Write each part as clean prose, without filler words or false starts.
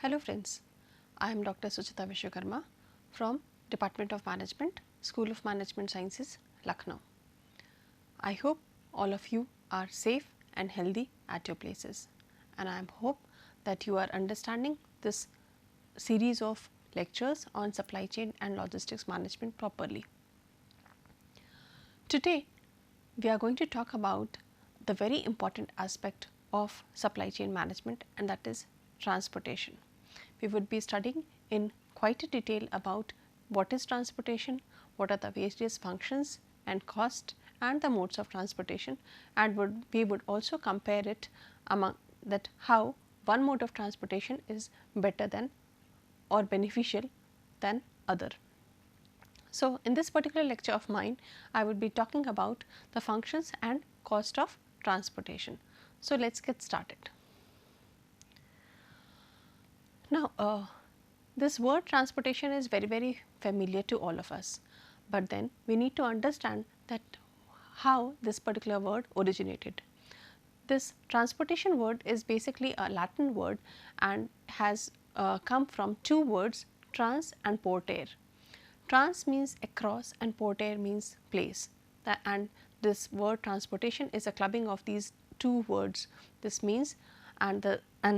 Hello friends, I am Dr. Suchita Vishwakarma from Department of Management, School of Management Sciences, Lucknow. I hope all of you are safe and healthy at your places, and I hope that you are understanding this series of lectures on supply chain and logistics management properly. Today we are going to talk about the very important aspect of supply chain management, and that is transportation. We would be studying in quite a detail about what is transportation, what are the various functions and cost and the modes of transportation, and we would also compare it among that how one mode of transportation is better than or beneficial than other. So, in this particular lecture of mine, I would be talking about the functions and cost of transportation. So, let us get started. Now, this word transportation is very familiar to all of us, but then we need to understand that how this particular word originated. This transportation word is basically a Latin word and has come from two words, trans and portere. Trans means across and portere means place, and this word transportation is a clubbing of these two words. This means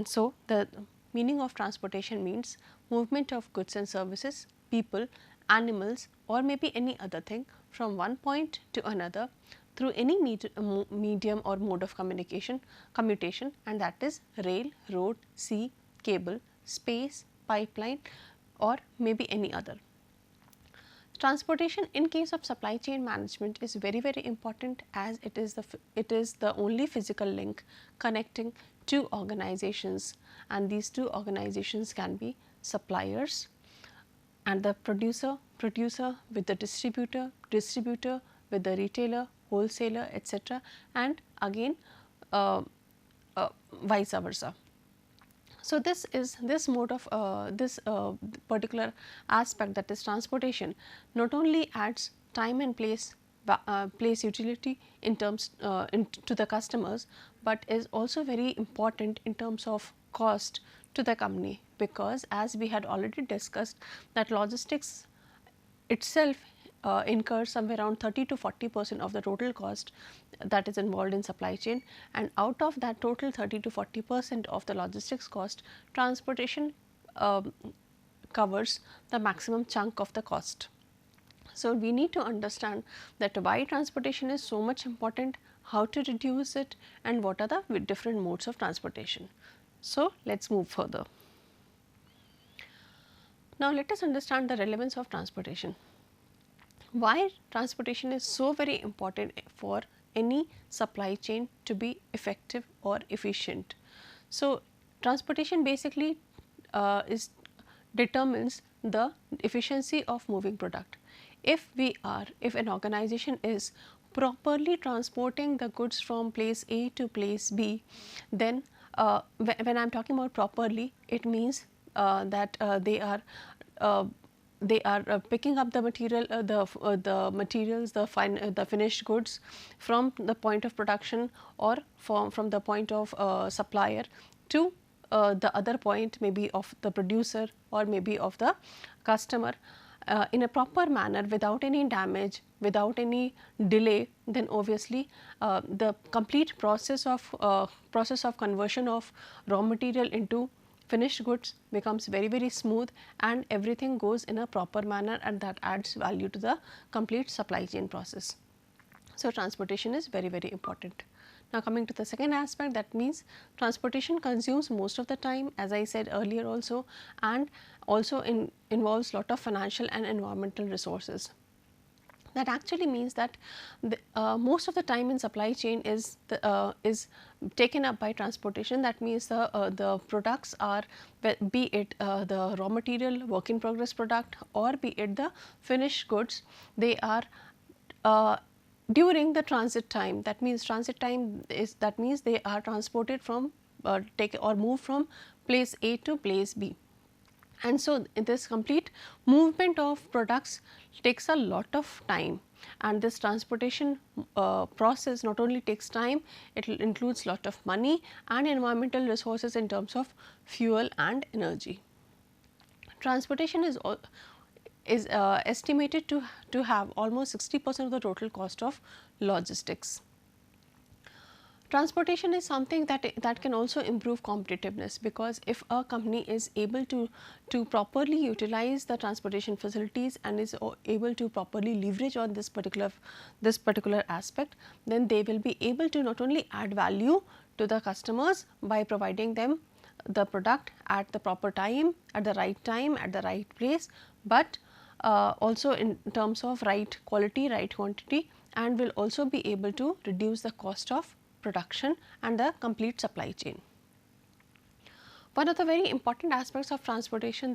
so the meaning of transportation means movement of goods and services, people, animals or maybe any other thing from one point to another through any medium or mode of commutation, and that is rail, road, sea, cable, space, pipeline or maybe any other. Transportation in case of supply chain management is very important, as it is the only physical link connecting two organizations, and these two organizations can be suppliers and the producer with the distributor with the retailer, wholesaler, etc., and again vice versa. So, this mode of this particular aspect, that is transportation, not only adds time and place utility in terms to the customers, but is also very important in terms of cost to the company, because as we had already discussed that logistics itself incurs somewhere around 30 to 40% of the total cost that is involved in supply chain, and out of that total 30 to 40% of the logistics cost, transportation covers the maximum chunk of the cost. So, we need to understand that why transportation is so much important, how to reduce it, and what are the different modes of transportation. So, let us move further. Now, let us understand the relevance of transportation. Why transportation is so very important for any supply chain to be effective or efficient. So, transportation basically determines the efficiency of moving product. If an organization is properly transporting the goods from place A to place B, then when I am talking about properly, it means that they are picking up the material, the materials, the finished goods from the point of production or from the point of supplier to the other point, maybe of the producer or maybe of the customer, in a proper manner without any damage, without any delay. Then obviously the complete process of conversion of raw material into finished goods becomes very smooth, and everything goes in a proper manner, and that adds value to the complete supply chain process. So, transportation is very important. Now, coming to the second aspect, that means transportation consumes most of the time, as I said earlier also, and also involves lot of financial and environmental resources. That actually means that most of the time in supply chain is taken up by transportation. That means the products are, be it the raw material, work in progress product, or be it the finished goods, they are during the transit time. That means transit time is, that means they are transported from moved from place A to place B. And so, this complete movement of products takes a lot of time, and this transportation process not only takes time, it includes lot of money and environmental resources in terms of fuel and energy. Transportation is estimated to have almost 60% of the total cost of logistics. Transportation is something that can also improve competitiveness, because if a company is able to properly utilize the transportation facilities and is able to properly leverage on this particular aspect, then they will be able to not only add value to the customers by providing them the product at the proper time, at the right place, but also in terms of right quality, right quantity, and will also be able to reduce the cost of production and the complete supply chain. One of the very important aspects of transportation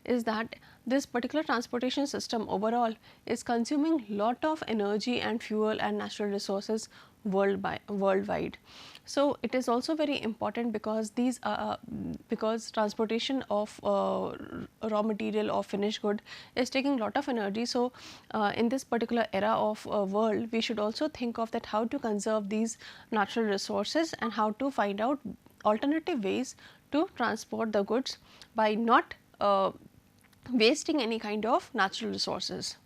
is that this particular transportation system overall is consuming lot of energy and fuel and natural resources worldwide. So, it is also very important because because transportation of raw material or finished good is taking lot of energy. So, in this particular era of world, we should also think of that how to conserve these natural resources and how to find out alternative ways to transport the goods by not wasting any kind of natural resources.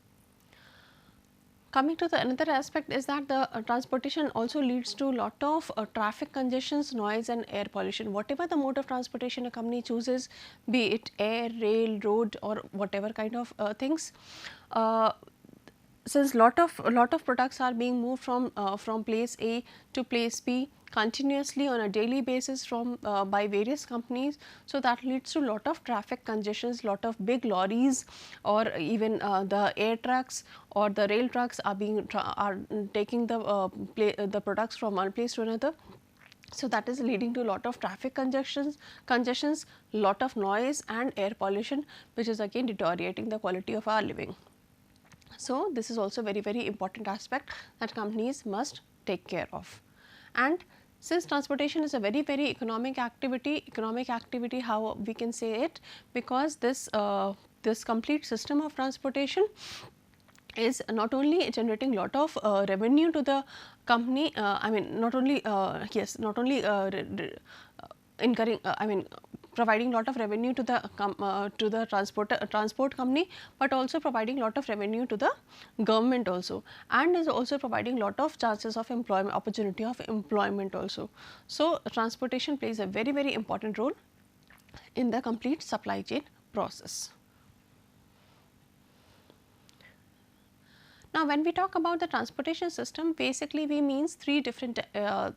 Coming to the another aspect is that the transportation also leads to lot of traffic congestions, noise and air pollution. Whatever the mode of transportation a company chooses, be it air, rail, road or whatever kind of things, since lot of products are being moved from place A to place B continuously on a daily basis from by various companies. So, that leads to lot of traffic congestions, lot of big lorries or even the air trucks or the rail trucks are taking the products from one place to another. So, that is leading to lot of traffic congestions, lot of noise and air pollution, which is again deteriorating the quality of our living. So, this is also very important aspect that companies must take care of. And since transportation is a very economic activity, how we can say it, because this complete system of transportation is not only generating lot of revenue to the company, I mean not only incurring providing lot of revenue to the transport company, but also providing lot of revenue to the government also, and is also providing lot of chances of employment, opportunity of employment also. So, transportation plays a very important role in the complete supply chain process. Now, when we talk about the transportation system, basically we means three different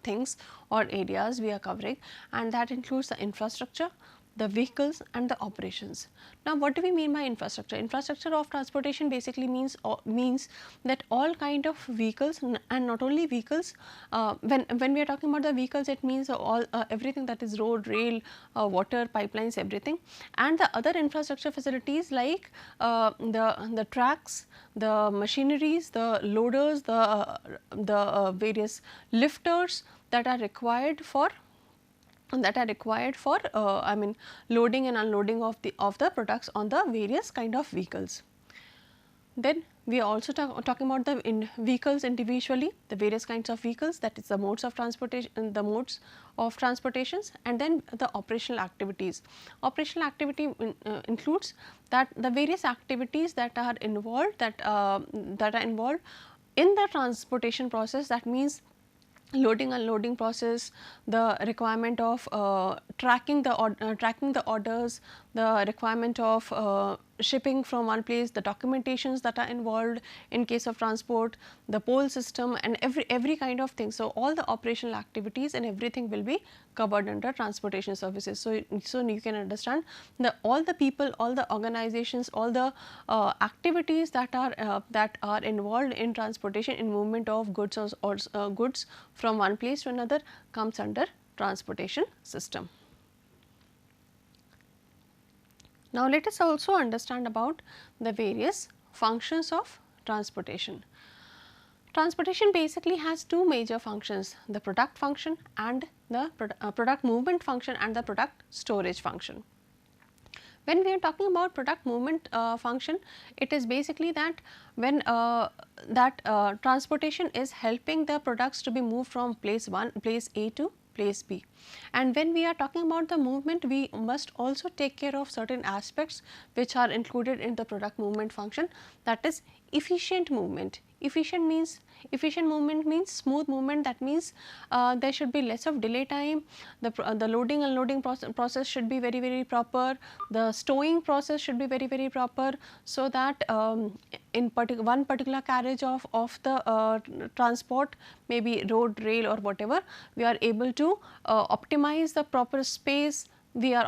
things or areas we are covering, and that includes the infrastructure, the vehicles and the operations. Now, what do we mean by infrastructure? Infrastructure of transportation basically means that all kind of vehicles, and not only vehicles, when we are talking about the vehicles, it means all everything that is road, rail, water, pipelines, everything, and the other infrastructure facilities like the tracks, the machineries, the loaders, the various lifters that are required for I mean loading and unloading of the products on the various kind of vehicles. Then we are also talking about the vehicles individually, the various kinds of vehicles, that is the modes of transportation, and then the operational activities. Operational activity includes that the various activities that are involved that are involved in the transportation process. That means loading unloading process, the requirement of tracking the orders, the requirement of shipping from one place, the documentations that are involved in case of transport, the pole system and every kind of thing. So, all the operational activities and everything will be covered under transportation services. So, you can understand all the people, all the organizations, all the activities that are involved in transportation, in movement of goods or goods from one place to another comes under transportation system. Now, let us also understand about the various functions of transportation. Transportation basically has two major functions, the product function and the product movement function and the product storage function. When we are talking about product movement function, it is basically that when transportation is helping the products to be moved from place A to place B. And when we are talking about the movement, we must also take care of certain aspects which are included in the product movement function, that is efficient movement. Efficient movement means smooth movement, that means there should be less of delay time, the loading unloading process should be very proper, the stowing process should be very proper, so that in one particular carriage of the transport, maybe road, rail or whatever, we are able to optimize the proper space, we are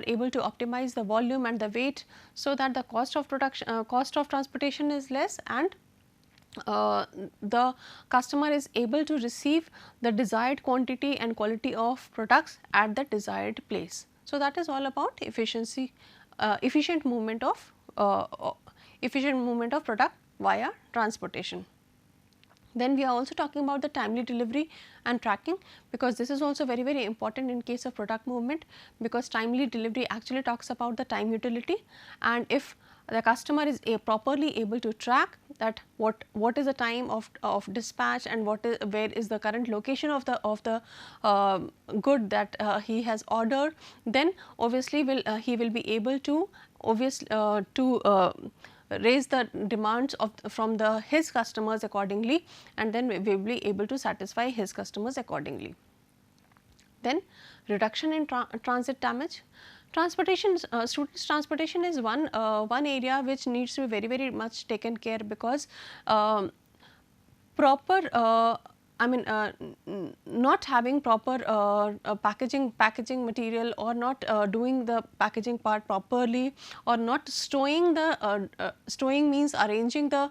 able to optimize the volume and the weight, so that the cost of cost of transportation is less, and the customer is able to receive the desired quantity and quality of products at the desired place. So, that is all about efficiency, efficient movement of product via transportation. Then we are also talking about the timely delivery and tracking, because this is also very important in case of product movement, because timely delivery actually talks about the time utility, and if the customer is properly able to track that what is the time of dispatch and where is the current location of the good that he has ordered, then obviously he will be able to raise the demands from his customers accordingly, and then we will be able to satisfy his customers accordingly. Then reduction in transit damage. Students transportation is one area which needs to be very much taken care, because proper not having proper packaging material, or not doing the packaging part properly, or not stowing stowing means arranging the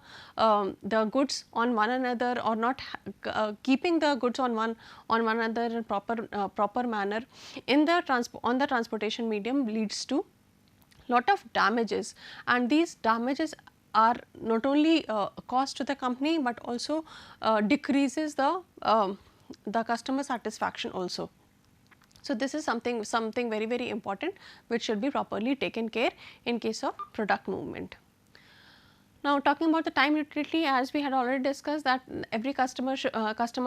goods on one another, or not keeping the goods on one another in proper manner in the on the transportation medium, leads to lot of damages, and these damages are not only cost to the company, but also decreases the customer satisfaction also. So, this is something very important which should be properly taken care in case of product movement. Now, talking about the time utility, as we had already discussed, that every customer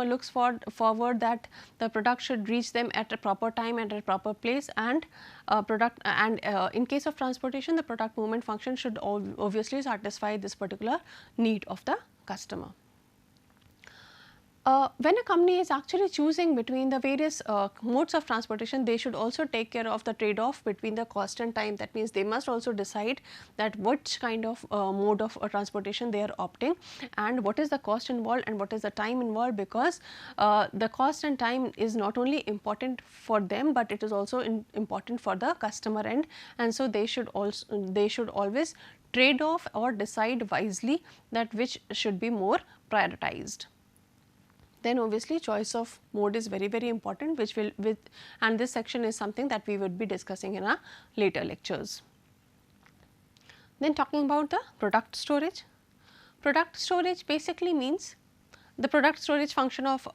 looks forward that the product should reach them at a proper time and at a proper place, and in case of transportation, the product movement function should obviously satisfy this particular need of the customer. When a company is actually choosing between the various modes of transportation, they should also take care of the trade-off between the cost and time. That means they must also decide that which kind of mode of transportation they are opting, and what is the cost involved and what is the time involved, because the cost and time is not only important for them, but it is also important for the customer end, and so they should always trade off or decide wisely that which should be more prioritized. Then obviously choice of mode is very important, and this section is something that we would be discussing in our later lectures. Then talking about the product storage. Product storage basically means, the product storage function of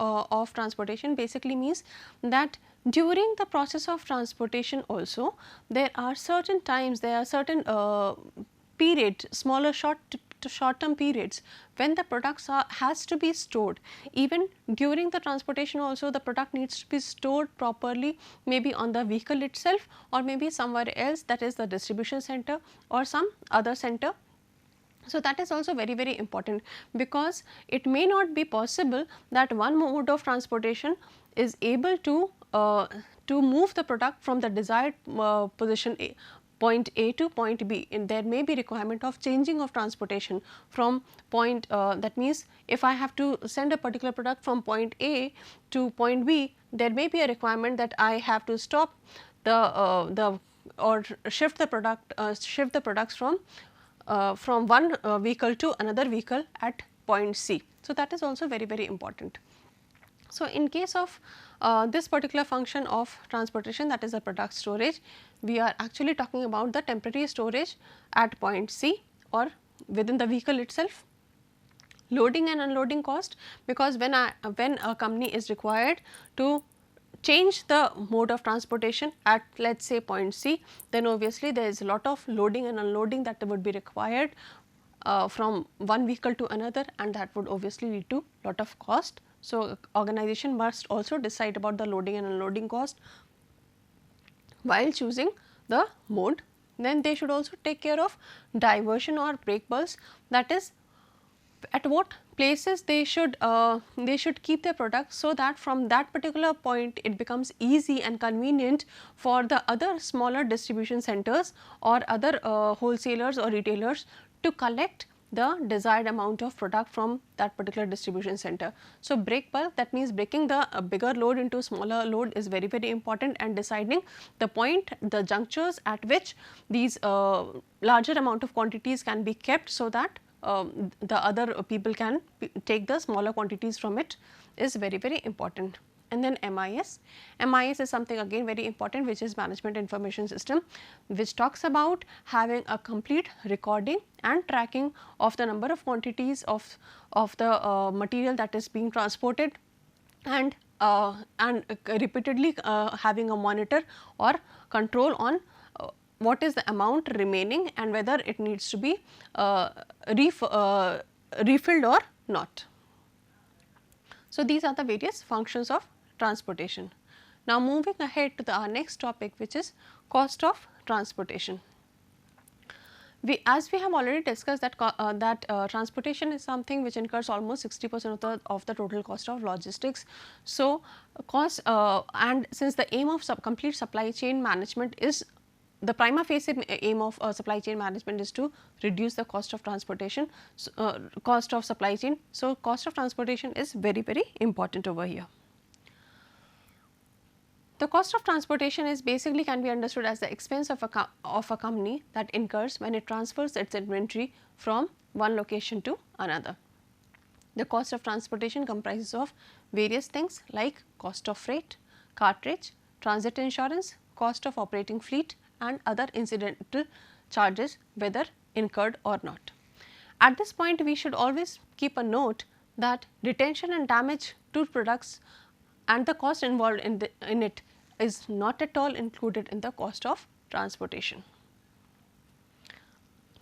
transportation basically means that during the process of transportation also, there are certain times, there are certain periods, smaller short term periods when the products has to be stored. Even during the transportation also, the product needs to be stored properly, maybe on the vehicle itself, or maybe somewhere else, that is the distribution center or some other center. So, that is also very important, because it may not be possible that one mode of transportation is able to move the product from the desired position point A to point B, and there may be requirement of changing of transportation from point, that means if I have to send a particular product from point A to point B, there may be a requirement that I have to stop or shift the products from one vehicle to another vehicle at point C. So, that is also very important. So, in case of this particular function of transportation, that is the product storage, we are actually talking about the temporary storage at point C or within the vehicle itself. Loading and unloading cost, because when a company is required to change the mode of transportation at, let us say, point C, then obviously there is a lot of loading and unloading that would be required from one vehicle to another, and that would obviously lead to lot of cost. So, organization must also decide about the loading and unloading cost while choosing the mode. Then they should also take care of diversion or brake bulbs, that is, at what places they should keep their products, so that from that particular point it becomes easy and convenient for the other smaller distribution centers or other wholesalers or retailers to collect the desired amount of product from that particular distribution center. So, break bulk, that means breaking the bigger load into smaller load, is very important, and deciding the point, the junctures at which these larger amount of quantities can be kept, so that the other people can take the smaller quantities from it, is very important. And then MIS. MIS is something again very important, which is Management Information System, which talks about having a complete recording and tracking of the number of quantities of the material that is being transported, and repeatedly having a monitor or control on what is the amount remaining and whether it needs to be refilled or not. So, these are the various functions of transportation. Now, moving ahead to our next topic, which is cost of transportation. As we have already discussed that transportation is something which incurs almost 60% of the total cost of logistics. So, cost and since the aim of complete supply chain management is, the prima facie aim of supply chain management is to reduce the cost of transportation, cost of supply chain. So, cost of transportation is very important over here. The cost of transportation is basically can be understood as the expense of a company that incurs when it transfers its inventory from one location to another. The cost of transportation comprises of various things like cost of freight, cartage, transit insurance, cost of operating fleet, and other incidental charges, whether incurred or not. At this point, we should always keep a note that retention and damage to products and the cost involved in it is not at all included in the cost of transportation.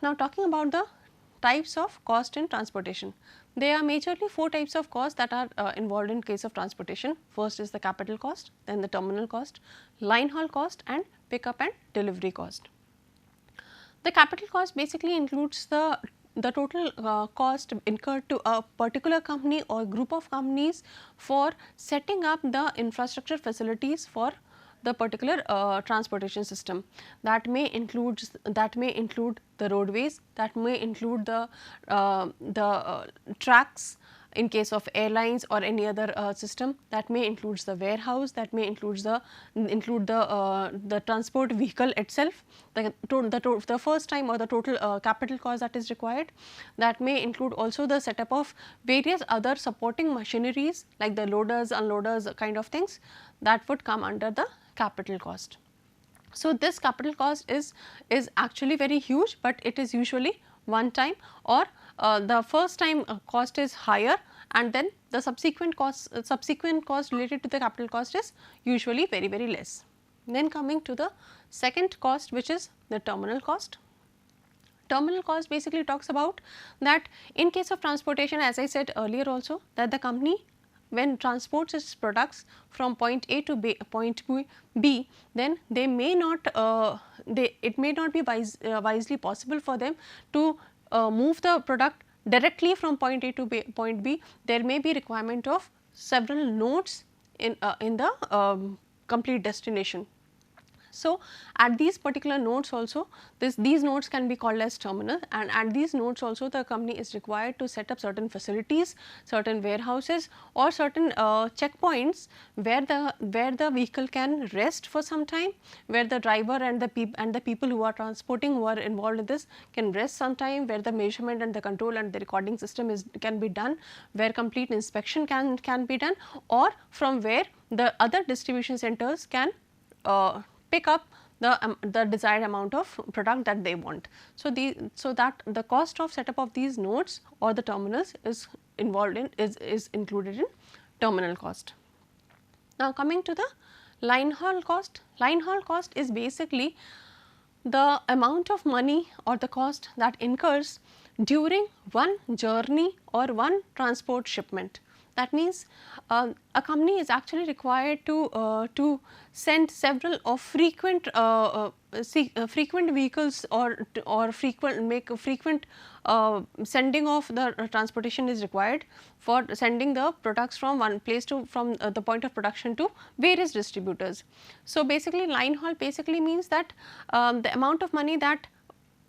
Now, talking about the types of cost in transportation. There are majorly 4 types of costs that are involved in case of transportation. First is the capital cost, then the terminal cost, line haul cost, and pickup and delivery cost. The capital cost basically includes the total cost incurred to a particular company or group of companies for setting up the infrastructure facilities for the particular transportation system. That may include the roadways, that may include the tracks in case of airlines or any other system, that may includes the warehouse, that may include the transport vehicle itself, the first time or the total capital cost that is required. That may include also the setup of various other supporting machineries like the loaders, unloaders kind of things, that would come under the capital cost. So, this capital cost is actually very huge, but it is usually one time, or the first time cost is higher, and then the subsequent cost related to the capital cost is usually very less. Then coming to the second cost, which is the terminal cost. Terminal cost basically talks about that in case of transportation, as I said earlier also, that the company when transports its products from point A to point B, then they may not it may not be wisely possible for them to move the product directly from point A to point B. There may be requirement of several nodes in the complete destination. So, at these particular nodes also, these nodes can be called as terminal, and at these nodes also the company is required to set up certain facilities, certain warehouses, or certain checkpoints where the vehicle can rest for some time, where the driver and the people who are transporting, who are involved in this, can rest some time, where the measurement and the control and the recording system can be done, where complete inspection can be done, or from where the other distribution centers can pick up the desired amount of product that they want. So, that the cost of setup of these nodes or the terminals is involved in is included in terminal cost. Now, coming to the Line haul cost. Line haul cost is basically the amount of money or the cost that incurs during one journey or one transport shipment. That means a company is actually required to send several of frequent vehicles or frequent sending of the transportation is required for sending the products from one place to from the point of production to various distributors. So, basically line haul basically means that the amount of money that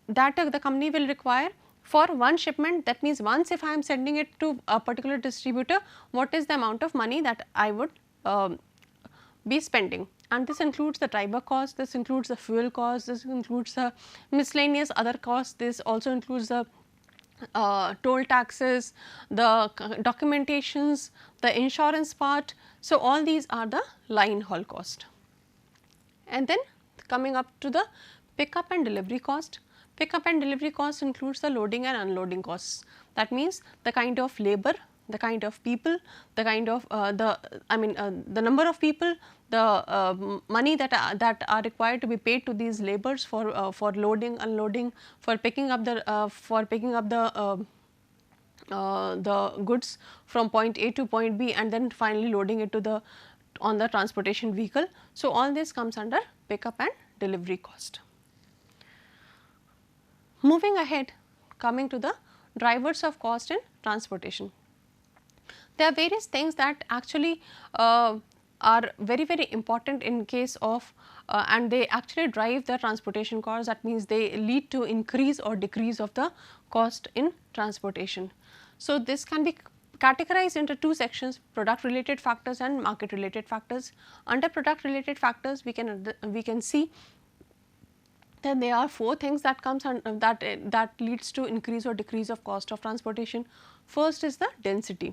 the company will require for one shipment. That means, once if I am sending it to a particular distributor, what is the amount of money that I would be spending, and this includes the driver cost, this includes the fuel cost, this includes the miscellaneous other costs, this also includes the toll taxes, the documentations, the insurance part. So, all these are the line haul cost. And then coming up to the pickup and delivery cost. Pickup and delivery cost includes the loading and unloading costs. That means, the kind of labor, the kind of people, the kind of the number of people, the money that are required to be paid to these laborers for loading, unloading, for picking up the goods from point A to point B, and then finally loading it to on the transportation vehicle. So, all this comes under pickup and delivery cost. Moving ahead, coming to the drivers of cost in transportation. There are various things that actually are very important in case of and they actually drive the transportation cost. That means, they lead to increase or decrease of the cost in transportation. So, this can be categorized into two sections: product related factors and market related factors. Under product related factors, we can see then there are four things that comes that leads to increase or decrease of cost of transportation. First is the density.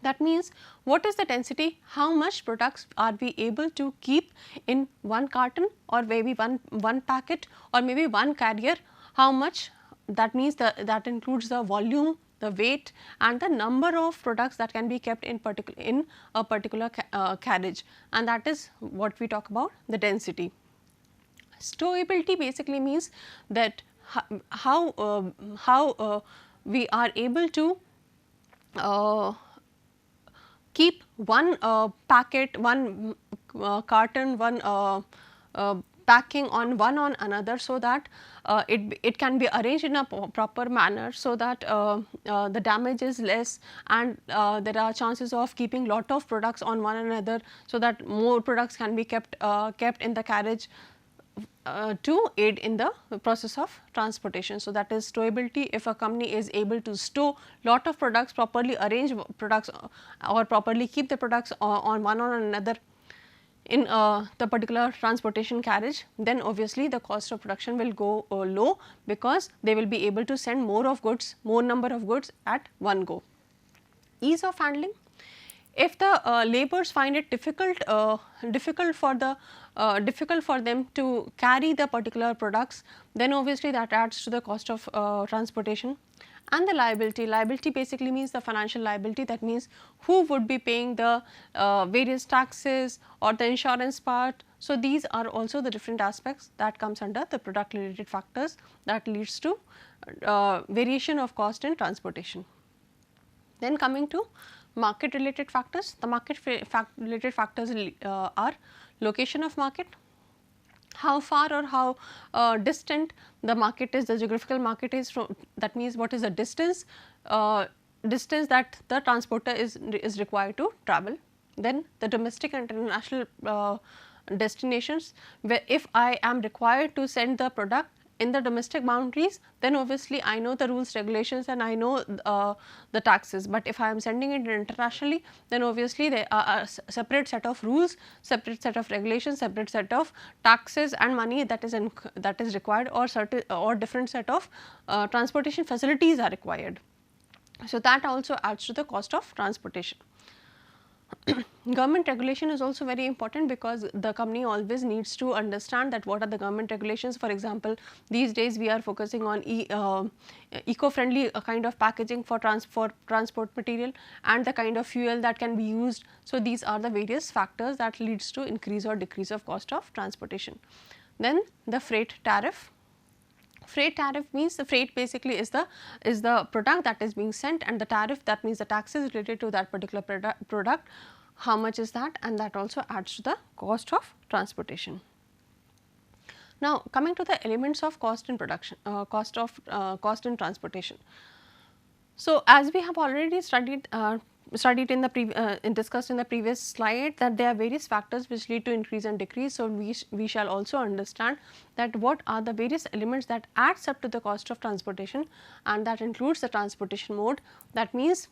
That means, what is the density? How much products are we able to keep in one carton, or maybe one packet, or maybe one carrier? How much? That means that includes the volume, the weight, and the number of products that can be kept in a particular carriage, and that is what we talk about, the density. Stowability basically means that how we are able to keep one packet, one carton, one packing on another, so that it can be arranged in a proper manner, so that the damage is less, and there are chances of keeping lot of products on one another, so that more products can be kept in the carriage to aid in the process of transportation. So, that is stowability. If a company is able to stow lot of products, properly arrange products or properly keep the products on one or another in the particular transportation carriage, then obviously the cost of production will go low, because they will be able to send more number of goods at one go. Ease of handling. If the laborers find it difficult for them to carry the particular products, then obviously that adds to the cost of transportation. And the liability. Liability basically means the financial liability. That means, who would be paying the various taxes or the insurance part. So, these are also the different aspects that comes under the product related factors that leads to variation of cost in transportation. Then coming to market related factors. The market related factors are location of market, how far or how distant the market is, the geographical market is from. That means, what is the distance that the transporter is required to travel. Then the domestic and international destinations, where if I am required to send the product in the domestic boundaries, then obviously I know the rules, regulations, and I know the taxes. But if I am sending it internationally, then obviously there are a separate set of rules, separate set of regulations, separate set of taxes and money that is required, or different set of transportation facilities are required. So, that also adds to the cost of transportation. Government regulation is also very important, because the company always needs to understand that what are the government regulations. For example, these days we are focusing on eco-friendly kind of packaging for transport material, and the kind of fuel that can be used. So, these are the various factors that leads to increase or decrease of cost of transportation. Then the freight tariff. Freight tariff means the freight basically is the product that is being sent, and the tariff, that means the taxes related to that particular product, how much is that, and that also adds to the cost of transportation. Now, coming to the elements of cost in production, cost in transportation. So, as we have already studied in the discussed in the previous slide, that there are various factors which lead to increase and decrease. So, we shall also understand that what are the various elements that adds up to the cost of transportation, and that includes the transportation mode. That means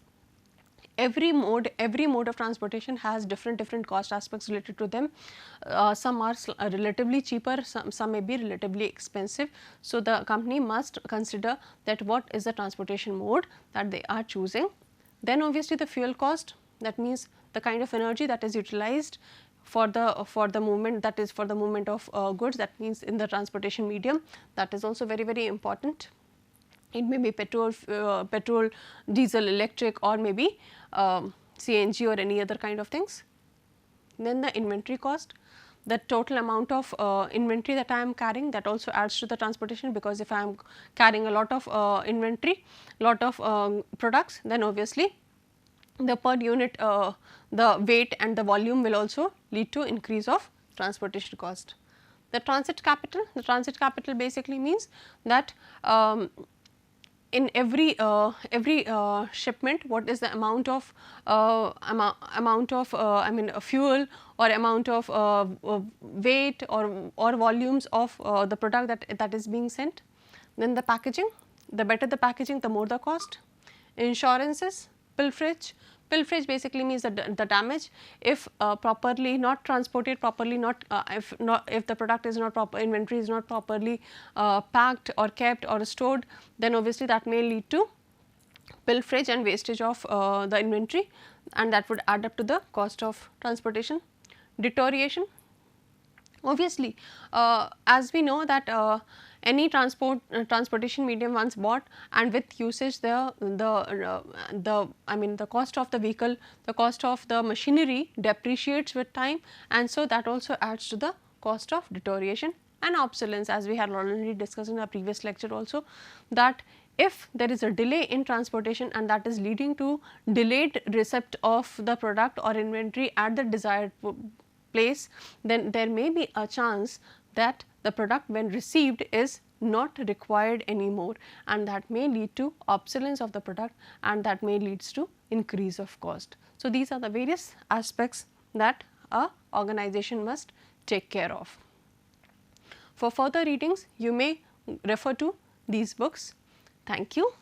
every mode of transportation has different cost aspects related to them. Some are relatively cheaper, some may be relatively expensive. So, the company must consider that what is the transportation mode that they are choosing. Then obviously the fuel cost, that means the kind of energy that is utilized for the movement, that is for the movement of goods, that means in the transportation medium, that is also very important. It may be petrol, diesel, electric, or maybe CNG or any other kind of things. Then the inventory cost, the total amount of inventory that I am carrying, that also adds to the transportation, because if I am carrying a lot of inventory, lot of products, then obviously the per unit the weight and the volume will also lead to increase of transportation cost. The transit capital basically means that in every shipment, what is the amount of I mean fuel or amount of weight or volumes of the product that is being sent. Then the packaging, the better the packaging, the more the cost. Insurances, pilferage basically means the damage if properly not transported, properly not if the product is not proper, inventory is not properly packed or kept or stored, then obviously that may lead to pilferage and wastage of the inventory, and that would add up to the cost of transportation. Deterioration, obviously as we know that any transportation medium once bought, and with usage the I mean the cost of the vehicle, the cost of the machinery depreciates with time, and so that also adds to the cost of deterioration and obsolescence, as we had already discussed in our previous lecture also, that if there is a delay in transportation and that is leading to delayed receipt of the product or inventory at the desired place, then there may be a chance that the product when received is not required anymore, and that may lead to obsolescence of the product, and that may leads to increase of cost. So, these are the various aspects that a organization must take care of. For further readings, you may refer to these books. Thank you.